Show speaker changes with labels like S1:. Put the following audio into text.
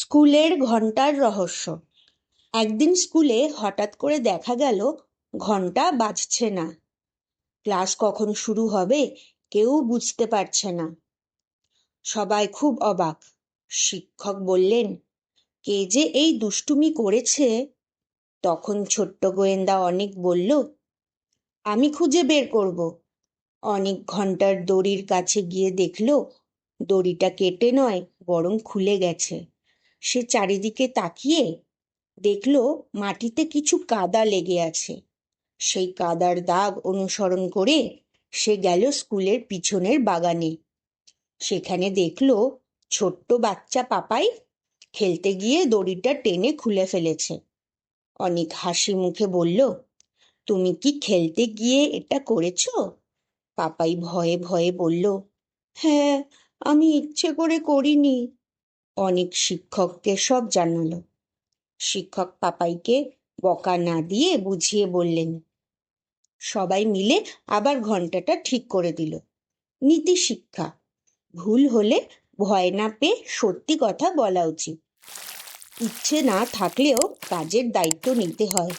S1: স্কুলের ঘন্টার রহস্য। একদিন স্কুলে হঠাৎ করে দেখা গেল ঘন্টা বাজছে না। ক্লাস কখন শুরু হবে কেউ বুঝতে পারছে না। সবাই খুব অবাক। শিক্ষক বললেন, কে যে এই দুষ্টুমি করেছে? তখন ছোট্ট গোয়েন্দা অনিক বলল, আমি খুঁজে বের করব। অনিক ঘন্টার দড়ির কাছে গিয়ে দেখল দড়িটা কেটে নয়, বরং খুলে গেছে। সে চারিদিকে তাকিয়ে দেখল মাটিতে কিছু কাদা লেগে আছে। সেই কাদার দাগ অনুসরণ করে সে গেল স্কুলের পিছনের বাগানে। সেখানে দেখল ছোট্ট বাচ্চা পাপাই খেলতে গিয়ে দড়িটা টেনে খুলে ফেলেছে। অনেক হাসি মুখে বলল, তুমি কি খেলতে গিয়ে এটা করেছো? পাপাই ভয়ে ভয়ে বলল, হ্যাঁ, আমি ইচ্ছে করে করিনি। অনেক শিক্ষককে সব জানালো। শিক্ষক পাপাইকে বকা না দিয়ে বুঝিয়ে বললেন। সবাই মিলে আবার ঘন্টাটা ঠিক করে দিল। নীতি শিক্ষা, ভুল হলে ভয় না পেয়ে সত্যি কথা বলা উচিত। ইচ্ছে না থাকলেও কাজের দায়িত্ব নিতে হয়।